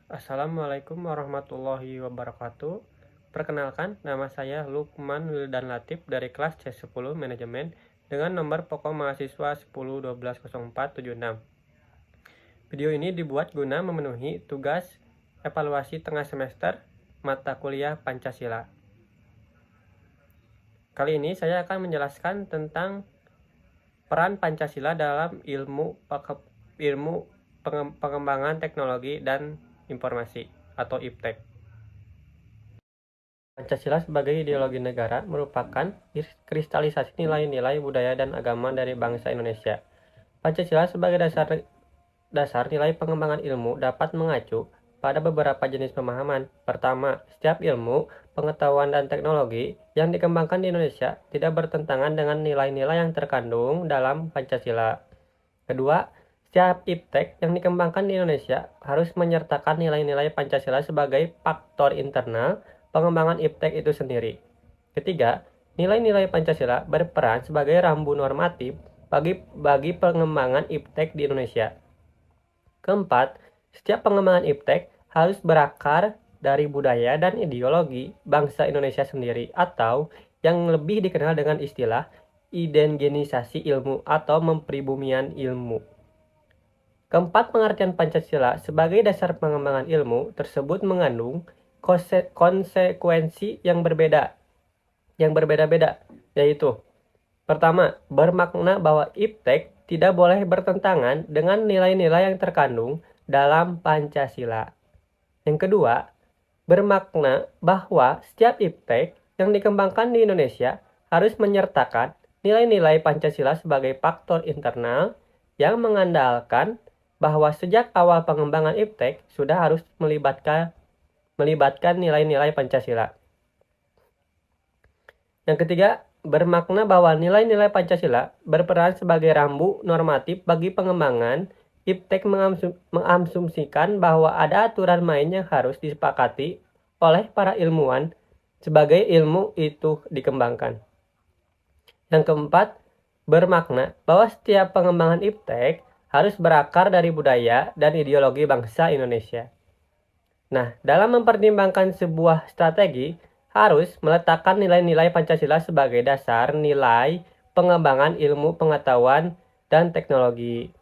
Assalamualaikum warahmatullahi wabarakatuh. Perkenalkan, nama saya Lukman Wildan Latif dari kelas C10 Manajemen dengan nomor pokok mahasiswa 10-12-04-76. Video ini dibuat guna memenuhi tugas evaluasi tengah semester mata kuliah Pancasila. Kali ini saya akan menjelaskan tentang peran Pancasila dalam ilmu pengembangan teknologi dan informasi atau IPTEK. Pancasila sebagai ideologi negara merupakan kristalisasi nilai-nilai budaya dan agama dari bangsa Indonesia. Pancasila sebagai dasar nilai pengembangan ilmu dapat mengacu pada beberapa jenis pemahaman. Pertama, setiap ilmu, pengetahuan, dan teknologi yang dikembangkan di Indonesia tidak bertentangan dengan nilai-nilai yang terkandung dalam Pancasila. Kedua, setiap IPTEK yang dikembangkan di Indonesia harus menyertakan nilai-nilai Pancasila sebagai faktor internal pengembangan IPTEK itu sendiri. Ketiga, nilai-nilai Pancasila berperan sebagai rambu normatif bagi pengembangan IPTEK di Indonesia. Keempat, setiap pengembangan IPTEK harus berakar dari budaya dan ideologi bangsa Indonesia sendiri atau yang lebih dikenal dengan istilah indigenisasi ilmu atau mempribumian ilmu. Keempat, pengertian Pancasila sebagai dasar pengembangan ilmu tersebut mengandung konsekuensi yang berbeda-beda, yaitu pertama, bermakna bahwa IPTEK tidak boleh bertentangan dengan nilai-nilai yang terkandung dalam Pancasila. Yang kedua, bermakna bahwa setiap IPTEK yang dikembangkan di Indonesia harus menyertakan nilai-nilai Pancasila sebagai faktor internal yang mengandalkan bahwa sejak awal pengembangan IPTEK sudah harus melibatkan nilai-nilai Pancasila. Yang ketiga, bermakna bahwa nilai-nilai Pancasila berperan sebagai rambu normatif bagi pengembangan. IPTEK mengasumsikan bahwa ada aturan main yang harus disepakati oleh para ilmuwan sebagai ilmu itu dikembangkan. Yang keempat, bermakna bahwa setiap pengembangan IPTEK harus berakar dari budaya dan ideologi bangsa Indonesia. Nah, dalam mempertimbangkan sebuah strategi, harus meletakkan nilai-nilai Pancasila sebagai dasar nilai pengembangan ilmu pengetahuan dan teknologi.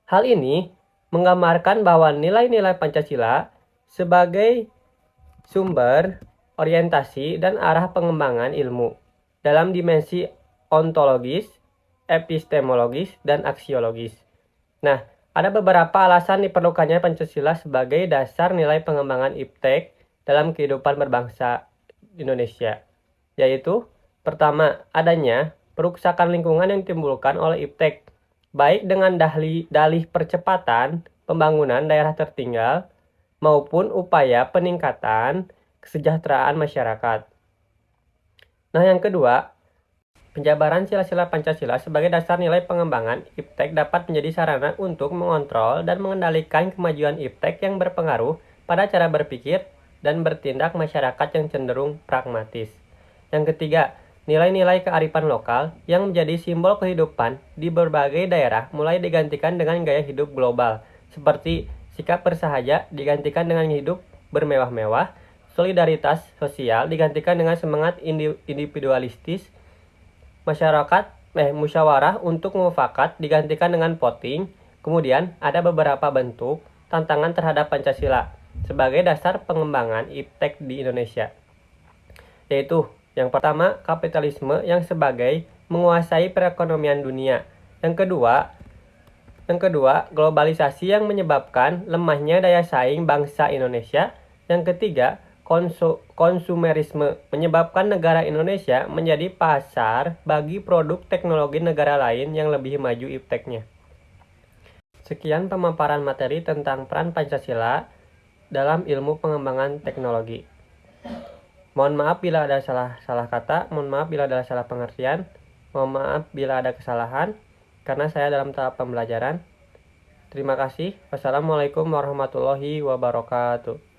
Hal ini menggambarkan bahwa nilai-nilai Pancasila sebagai sumber orientasi dan arah pengembangan ilmu dalam dimensi ontologis, epistemologis, dan aksiologis. Nah, ada beberapa alasan diperlukannya Pancasila sebagai dasar nilai pengembangan IPTEK dalam kehidupan berbangsa Indonesia, yaitu pertama, adanya perusakan lingkungan yang ditimbulkan oleh IPTEK, baik dengan dalih percepatan pembangunan daerah tertinggal maupun upaya peningkatan kesejahteraan masyarakat. Nah, yang kedua, penjabaran sila-sila Pancasila sebagai dasar nilai pengembangan IPTEK dapat menjadi sarana untuk mengontrol dan mengendalikan kemajuan IPTEK yang berpengaruh pada cara berpikir dan bertindak masyarakat yang cenderung pragmatis. Yang ketiga, nilai-nilai kearifan lokal yang menjadi simbol kehidupan di berbagai daerah mulai digantikan dengan gaya hidup global, seperti sikap bersahaja digantikan dengan hidup bermewah-mewah, solidaritas sosial digantikan dengan semangat individualistis, musyawarah untuk mufakat digantikan dengan voting. Kemudian ada beberapa bentuk tantangan terhadap Pancasila sebagai dasar pengembangan IPTEK di Indonesia, yaitu yang pertama, kapitalisme yang sebagai menguasai perekonomian dunia. Yang kedua, globalisasi yang menyebabkan lemahnya daya saing bangsa Indonesia. Yang ketiga, konsumerisme menyebabkan negara Indonesia menjadi pasar bagi produk teknologi negara lain yang lebih maju IPTEK-nya. Sekian pemaparan materi tentang peran Pancasila dalam ilmu pengembangan teknologi. Mohon maaf bila ada salah kata, mohon maaf bila ada salah pengertian, mohon maaf bila ada kesalahan, karena saya dalam tahap pembelajaran. Terima kasih. Wassalamualaikum warahmatullahi wabarakatuh.